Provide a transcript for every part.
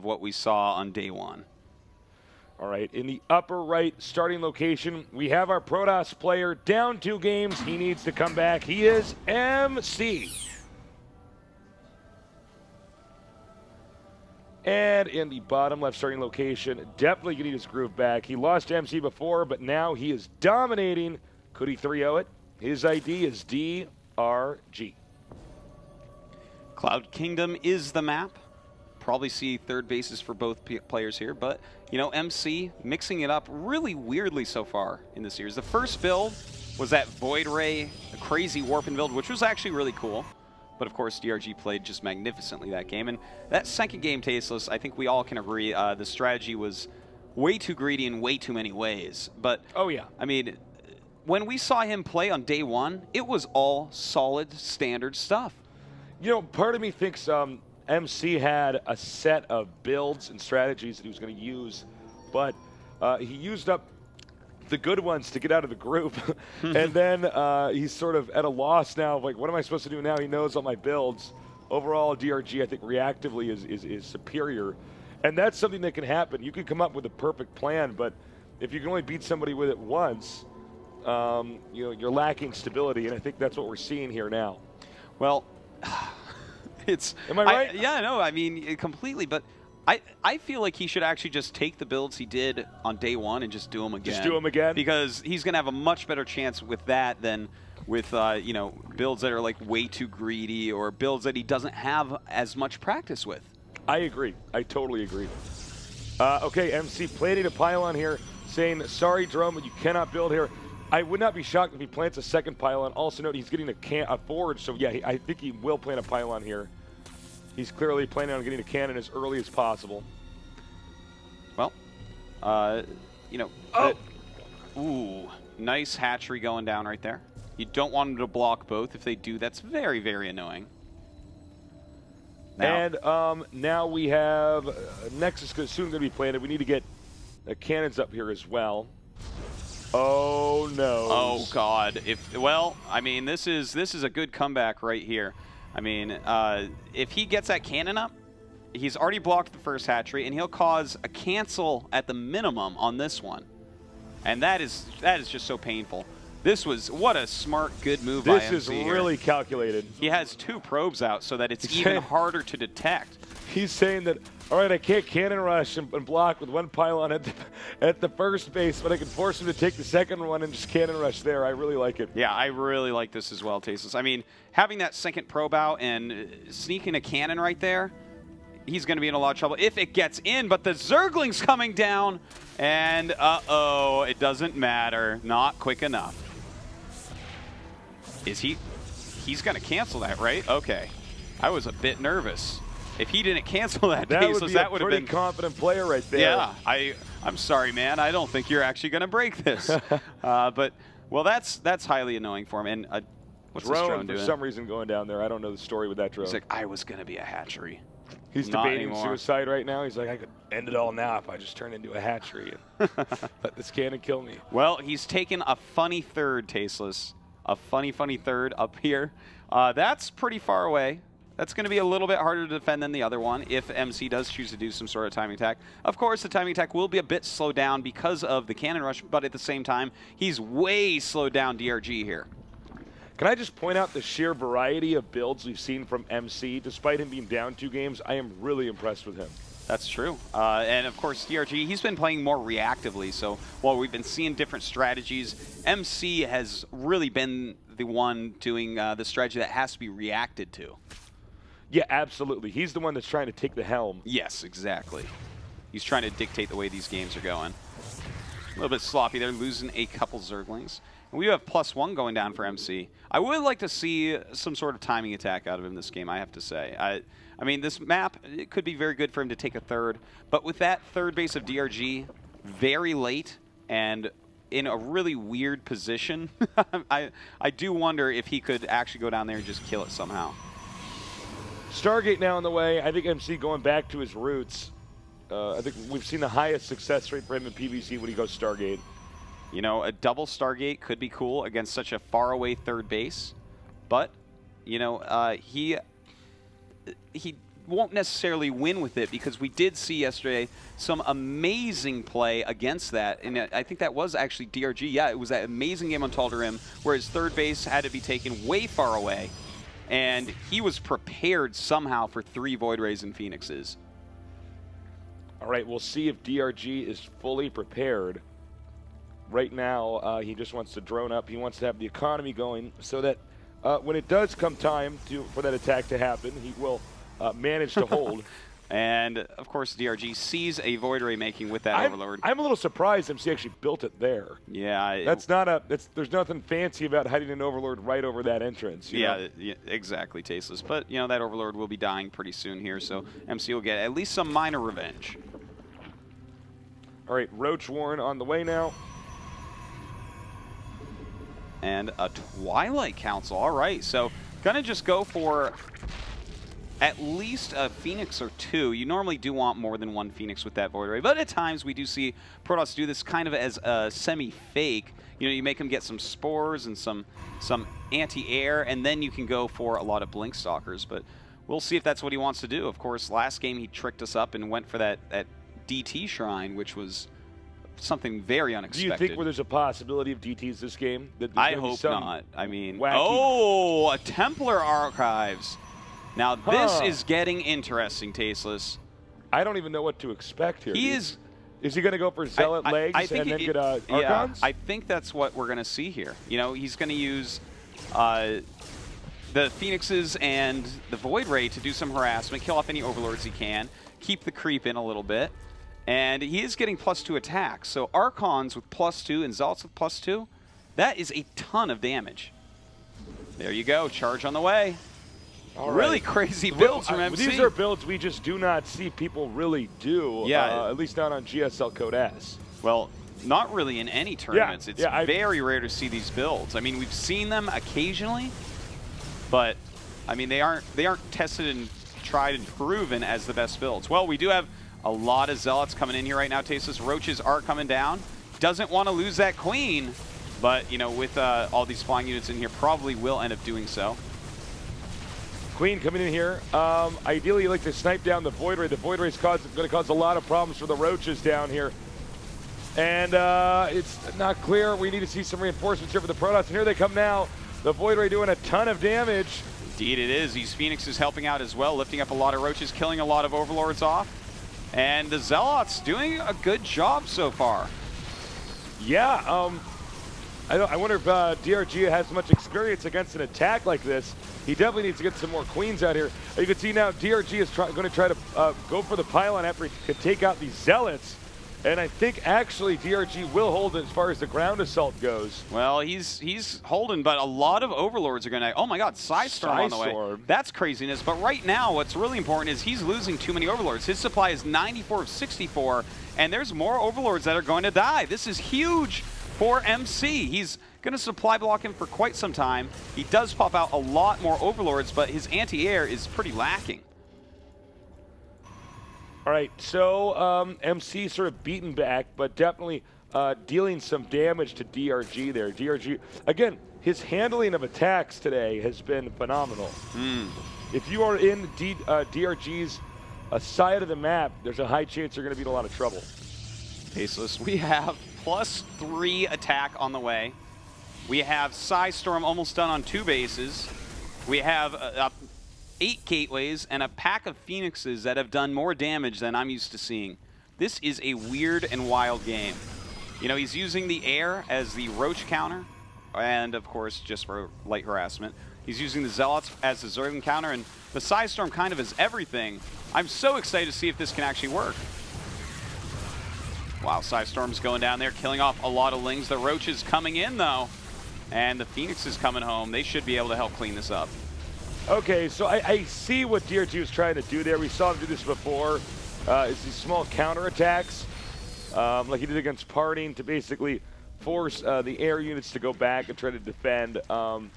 of what we saw on day one. All right, in the upper right starting location, we have our Protoss player down 2 games. He needs to come back. He is MC. And in the bottom left starting location, definitely getting his groove back. He lost to MC before, but now he is dominating. Could he 3-0 it? His ID is DRG. Cloud Kingdom is the map. Probably see third bases for both players here, but you know, MC mixing it up really weirdly so far in the series. The first build was that Void Ray, a crazy Warpin build, which was actually really cool. But of course, DRG played just magnificently that game. And that second game, Tasteless, I think we all can agree the strategy was way too greedy in way too many ways. But, oh yeah, I mean, when we saw him play on day one, it was all solid, standard stuff. You know, part of me thinks MC had a set of builds and strategies that he was going to use, but he used up the good ones to get out of the group. And then he's sort of at a loss now. Like, what am I supposed to do now? He knows all my builds. Overall, DRG, I think, reactively is superior. And that's something that can happen. You can come up with a perfect plan, but if you can only beat somebody with it once, you know, you're lacking stability, and I think that's what we're seeing here now. Well, it's... Am I right? Yeah, no, I mean, completely, but I feel like he should actually just take the builds he did on day one and just do them again. Just do them again? Because he's going to have a much better chance with that than with, you know, builds that are like way too greedy or builds that he doesn't have as much practice with. I agree. I totally agree. Okay, MC planting a pylon here, saying, sorry, Drone, but you cannot build here. I would not be shocked if he plants a second pylon. Also note he's getting a forge, so yeah, I think he will plant a pylon here. He's clearly planning on getting a cannon as early as possible. Well, you know, ooh, nice hatchery going down right there. You don't want him to block both. If they do, that's very, very annoying. Now. And now we have Nexus soon going to be planted. We need to get cannons up here as well. Oh no! Oh God! Well, I mean, this is a good comeback right here. I mean, if he gets that cannon up, he's already blocked the first hatchery, and he'll cause a cancel at the minimum on this one, and that is just so painful. This was what a smart, good move by MC. This is really calculated. He has 2 probes out so that it's even harder to detect. He's saying that, all right, I can't cannon rush and block with 1 pylon at the first base, but I can force him to take the second one and just cannon rush there. I really like it. Yeah, I really like this as well, Tasteless. I mean, having that second probe out and sneaking a cannon right there, he's going to be in a lot of trouble if it gets in, but the Zergling's coming down, and uh-oh, it doesn't matter. Not quick enough. Is he? He's going to cancel that, right? Okay. I was a bit nervous. If he didn't cancel that, that would be a pretty been confident player right there. Yeah, I'm sorry, man. I don't think you're actually going to break this. But well, that's highly annoying for him. And what's this drone doing? For some reason going down there. I don't know the story with that drone. He's like, I was going to be a hatchery. He's Not debating anymore. suicide right now. He's like, I could end it all now if I just turn into a hatchery and let this cannon kill me. Well, he's taken a funny third, Tasteless. A funny third up here. That's pretty far away. That's going to be a little bit harder to defend than the other one if MC does choose to do some sort of timing attack. Of course, the timing attack will be a bit slowed down because of the cannon rush, but at the same time, he's way slowed down DRG here. Can I just point out the sheer variety of builds we've seen from MC? Despite him being down 2 games, I am really impressed with him. That's true. And of course, DRG, he's been playing more reactively. So while we've been seeing different strategies, MC has really been the one doing the strategy that has to be reacted to. Yeah, absolutely. He's the one that's trying to take the helm. Yes, exactly. He's trying to dictate the way these games are going. A little bit sloppy there, losing a couple Zerglings. And we have +1 going down for MC. I would like to see some sort of timing attack out of him this game, I have to say. I mean, this map, it could be very good for him to take a third, but with that third base of DRG very late and in a really weird position, I do wonder if he could actually go down there and just kill it somehow. Stargate now on the way. I think MC going back to his roots. I think we've seen the highest success rate for him in PvZ when he goes Stargate. You know, a double Stargate could be cool against such a faraway third base, but, you know, he won't necessarily win with it, because we did see yesterday some amazing play against that, and I think that was actually DRG. Yeah, it was that amazing game on Tal'Darim where his third base had to be taken way far away, and he was prepared somehow for 3 Void Rays and Phoenixes. All right, we'll see if DRG is fully prepared. Right now, he just wants to drone up. He wants to have the economy going so that when it does come time for that attack to happen, he will manage to hold. And, of course, DRG sees a Void Ray making with that Overlord. I'm a little surprised MC actually built it there. Yeah. There's nothing fancy about hiding an Overlord right over that entrance. Yeah, exactly, Tasteless. But, that Overlord will be dying pretty soon here, so MC will get at least some minor revenge. All right, Roach Warren on the way now. And a Twilight Council. All right, so gonna just go for at least a Phoenix or 2. You normally do want more than 1 Phoenix with that Void Ray, but at times we do see Protoss do this kind of as a semi-fake. You make them get some spores and some anti-air, and then you can go for a lot of Blink Stalkers, but we'll see if that's what he wants to do. Of course, last game he tricked us up and went for that DT Shrine, which was something very unexpected. Do you think where there's a possibility of DTs this game? I hope not. I mean, wacky... a Templar Archives. Now this is getting interesting, Tasteless. I don't even know what to expect here. Is he going to go for Zealot legs and then get Archons? Yeah, I think that's what we're going to see here. He's going to use the Phoenixes and the Void Ray to do some harassment, kill off any Overlords he can, keep the creep in a little bit. And he is getting +2 attacks. So Archons with +2 and Zealots with +2, that is a ton of damage. There you go. Charge on the way. All really right. crazy builds from MC. These are builds we just do not see people really do. Yeah. At least not on GSL Code S. Well, not really in any tournaments. It's yeah, very rare to see these builds. I mean, we've seen them occasionally, but I mean they aren't tested and tried and proven as the best builds. Well, we do have a lot of Zealots coming in here right now, Tasteless. Roaches are coming down. Doesn't want to lose that Queen, but, with all these flying units in here, probably will end up doing so. Queen coming in here. Ideally, you like to snipe down the Void Ray. The Void Ray is going to cause a lot of problems for the Roaches down here. And it's not clear. We need to see some reinforcements here for the Protoss. And here they come now. The Void Ray doing a ton of damage. Indeed it is. These Phoenixes helping out as well, lifting up a lot of Roaches, killing a lot of Overlords off. And the Zealots doing a good job so far. Yeah, I wonder if DRG has much experience against an attack like this. He definitely needs to get some more Queens out here. You can see now DRG is going to try to go for the pylon after he can take out these Zealots. And I think actually DRG will hold as far as the ground assault goes. Well, he's holding, but a lot of Overlords are going to... Oh my god, Psystorm on the way. That's craziness. But right now, what's really important is he's losing too many Overlords. His supply is 94 of 64, and there's more Overlords that are going to die. This is huge for MC. He's going to supply block him for quite some time. He does pop out a lot more Overlords, but his anti-air is pretty lacking. All right, so MC sort of beaten back, but definitely dealing some damage to DRG there. DRG, again, his handling of attacks today has been phenomenal. If you are in DRG's side of the map, there's a high chance you're going to be in a lot of trouble. Tasteless, we have +3 attack on the way. We have Psystorm almost done on 2 bases. We have 8 gateways and a pack of Phoenixes that have done more damage than I'm used to seeing. This is a weird and wild game. He's using the air as the Roach counter, and of course, just for light harassment. He's using the Zealots as the Zerglin counter, and the Psystorm kind of is everything. I'm so excited to see if this can actually work. Wow, Psystorm's going down there, killing off a lot of Lings. The Roach is coming in, though, and the Phoenix is coming home. They should be able to help clean this up. Okay, so I see what DRG was trying to do there. We saw him do this before. It's these small counterattacks, like he did against Parting, to basically force the air units to go back and try to defend. And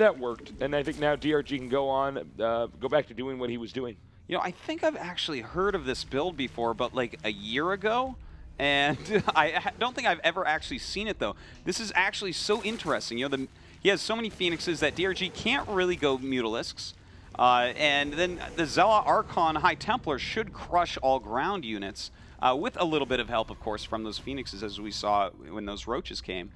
that worked. And I think now DRG can go back to doing what he was doing. I think I've actually heard of this build before, but like a year ago. And I don't think I've ever actually seen it, though. This is actually so interesting. He has so many Phoenixes that DRG can't really go Mutalisks. And then the Zealot Archon High Templar should crush all ground units, with a little bit of help, of course, from those Phoenixes, as we saw when those Roaches came.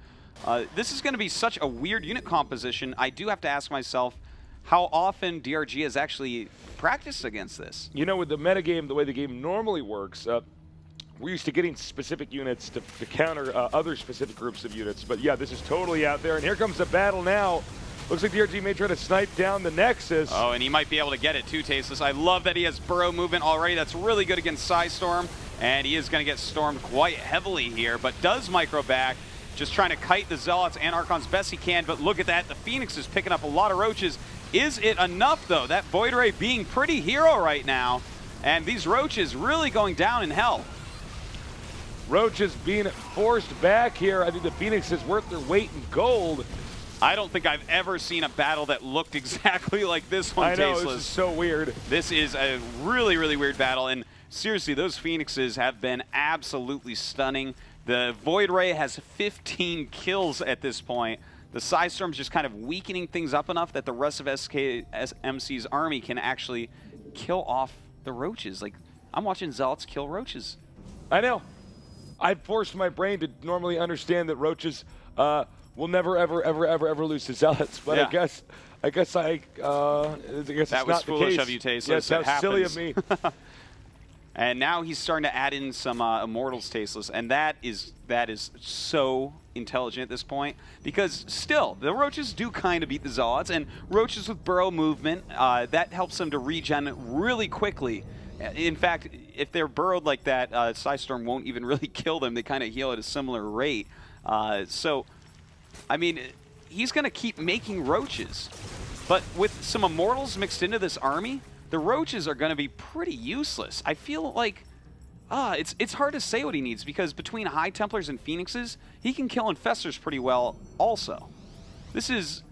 This is going to be such a weird unit composition. I do have to ask myself how often DRG has actually practiced against this. You know, with the metagame, the way the game normally works, we're used to getting specific units to counter other specific groups of units. But yeah, this is totally out there. And here comes the battle now. Looks like DRG may try to snipe down the Nexus. Oh, and he might be able to get it too, Tasteless. I love that he has burrow movement already. That's really good against Psystorm. And he is going to get stormed quite heavily here, but does micro back. Just trying to kite the Zealots and Archons best he can, but look at that. The Phoenix is picking up a lot of Roaches. Is it enough, though? That Void Ray being pretty hero right now, and these Roaches really going down in hell. Roaches being forced back here. I think the Phoenix is worth their weight in gold. I don't think I've ever seen a battle that looked exactly like this one, I know, Tasteless. this is so weird. This is a really, really weird battle, and seriously, those Phoenixes have been absolutely stunning. The Void Ray has 15 kills at this point. The Psystorm's just kind of weakening things up enough that the rest of MC's army can actually kill off the Roaches. Like, I'm watching Zealots kill Roaches. I know. I forced my brain to normally understand that Roaches will never, ever lose to Zealots, but Yeah. I guess it's That was was foolish of you, Tasteless. Yes, It how silly of happens. me. And now he's starting to add in some Immortals, Tasteless, and that is so intelligent at this point, because still, the Roaches do kind of beat the Zealots, and Roaches with burrow movement, that helps them to regen really quickly. In fact, if they're burrowed like that, Psystorm won't even really kill them. They kind of heal at a similar rate. So, I mean, he's going to keep making Roaches, but with some Immortals mixed into this army, the Roaches are going to be pretty useless. I feel like it's hard to say what he needs, because between High Templars and Phoenixes, he can kill Infestors pretty well also. This is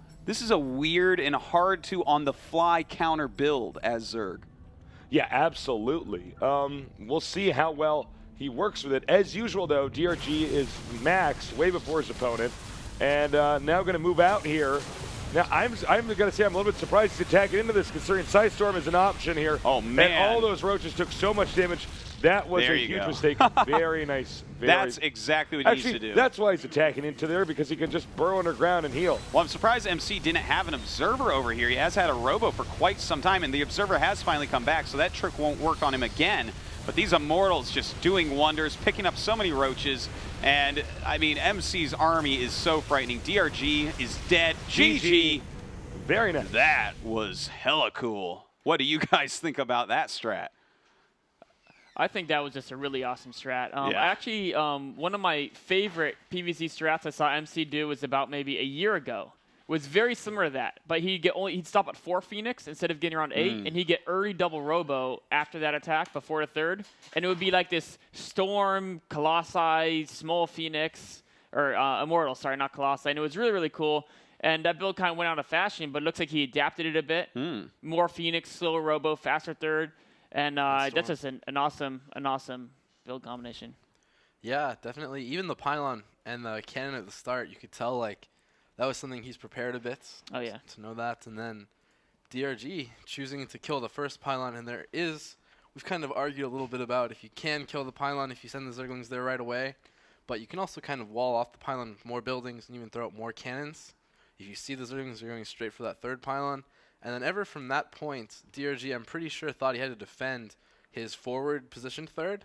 a weird and hard to on-the-fly counter build as Zerg. Yeah, absolutely. We'll see how well he works with it. As usual, though, DRG is maxed way before his opponent, and now going to move out here. Now, I'm going to say I'm a little bit surprised he's attacking into this, considering Psystorm is an option here. Oh, man. And all those Roaches took so much damage. That was a huge mistake. Very nice. That's exactly what he needs to do. That's why he's attacking into there, because he can just burrow underground and heal. Well, I'm surprised MC didn't have an Observer over here. He has had a Robo for quite some time, and the Observer has finally come back, so that trick won't work on him again. But these Immortals just doing wonders, picking up so many Roaches. And, I mean, MC's army is so frightening. DRG is dead. GG. Very nice. That was hella cool. What do you guys think about that strat? I think that was just a really awesome strat. Yeah. Actually, one of my favorite PvZ strats I saw MC do was about maybe a year ago. Was very similar to that, but he'd stop at 4 Phoenix instead of getting around 8, and he'd get Uri double Robo after that attack before the 3rd, and it would be like this Storm, Colossi, Small Phoenix, or Immortal, sorry, not Colossi, and it was really, really cool. And that build kind of went out of fashion, but it looks like he adapted it a bit. More Phoenix, slower Robo, faster 3rd, and that's just an awesome build combination. Yeah, definitely. Even the pylon and the cannon at the start, you could tell like that was something he's prepared a bit. Oh yeah. To know that, and then DRG choosing to kill the first pylon, and we've kind of argued a little bit about if you can kill the pylon if you send the Zerglings there right away, but you can also kind of wall off the pylon with more buildings and even throw out more cannons. If you see the Zerglings are going straight for that 3rd pylon, and then ever from that point, DRG, I'm pretty sure, thought he had to defend his forward positioned 3rd.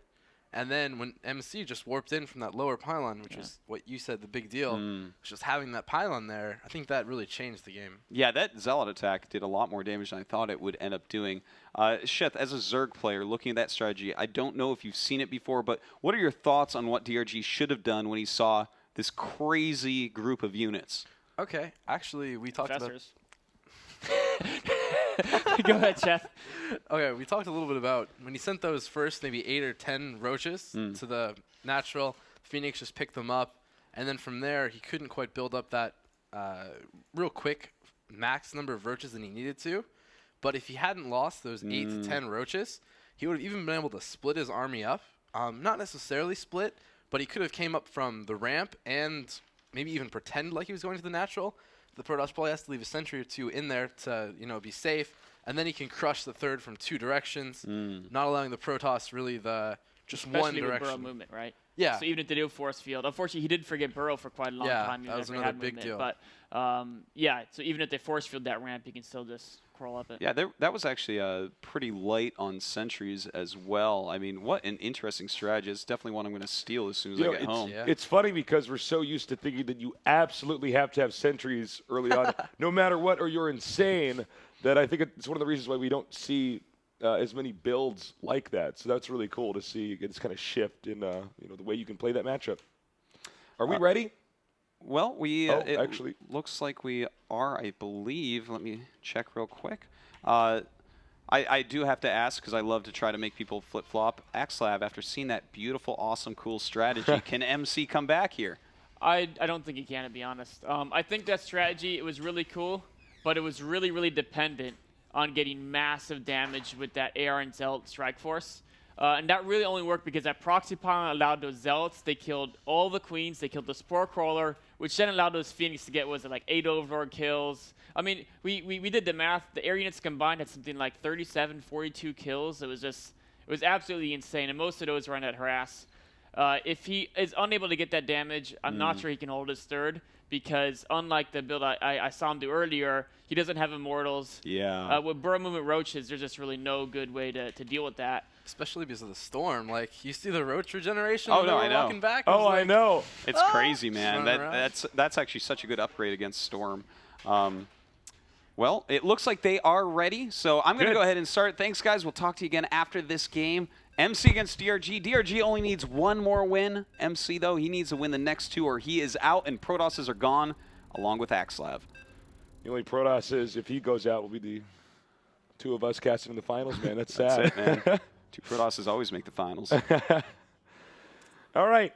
And then when MC just warped in from that lower pylon, which was what you said, the big deal, just having that pylon there, I think that really changed the game. Yeah, that Zealot attack did a lot more damage than I thought it would end up doing. Sheth, as a Zerg player, looking at that strategy, I don't know if you've seen it before, but what are your thoughts on what DRG should have done when he saw this crazy group of units? Okay, actually, we talked about... Go ahead, Chef. Okay, we talked a little bit about when he sent those first maybe 8 or 10 Roaches to the natural, Phoenix just picked them up, and then from there he couldn't quite build up that real quick max number of Roaches than he needed to. But if he hadn't lost those 8 to 10 Roaches, he would have even been able to split his army up. Not necessarily split, but he could have came up from the ramp and maybe even pretend like he was going to the natural. The Protoss probably has to leave a sentry or 2 in there to, be safe. and then he can crush the third from 2 directions, not allowing the Protoss really just one Especially with Burrow direction. movement, right? Yeah. So even if they do force field, unfortunately, he did forget Burrow for quite a long Yeah, time. that was another big deal. But yeah, so even if they force field that ramp, he can still just crawl up it. Yeah, that was actually pretty light on sentries as well. I mean, what an interesting strategy. It's definitely one I'm going to steal as soon as I get home. Yeah. It's funny because we're so used to thinking that you absolutely have to have sentries early on, no matter what, or you're insane, that I think it's one of the reasons why we don't see as many builds like that. So that's really cool to see this kind of shift in the way you can play that matchup. Are we ready? Well, it actually looks like we are, I believe. Let me check real quick. I do have to ask, because I love to try to make people flip-flop. Axelav, after seeing that beautiful, awesome, cool strategy, can MC come back here? I don't think he can, to be honest. I think that strategy, it was really cool, but it was really, really dependent on getting massive damage with that AR and Zealot strike force. And that really only worked because that proxy pylon allowed those Zealots, they killed all the Queens, they killed the Spore Crawler, which then allowed those Phoenix to get, was it like 8 Overlord kills? I mean, we did the math. The air units combined had something like 37, 42 kills. It was absolutely insane, and most of those were on that harass. If he is unable to get that damage, I'm not sure he can hold his third, because unlike the build I saw him do earlier, he doesn't have Immortals. Yeah. With Burrow Movement Roaches, there's just really no good way to deal with that. Especially because of the storm. Like, you see the Roach regeneration? Oh, when no, they were I know. Walking back? Oh, I know. It's crazy, man. Running around. That's actually such a good upgrade against Storm. Well, it looks like they are ready, so I'm going to go ahead and start. Thanks, guys. We'll talk to you again after this game. MC against DRG. DRG only needs one more win. MC, though, he needs to win the next 2 or he is out, and Protosses are gone, along with Axelav. The only Protoss is, if he goes out, will be the 2 of us casting in the finals, man. That's sad. That's it, man. 2 Protosses always make the finals. All right.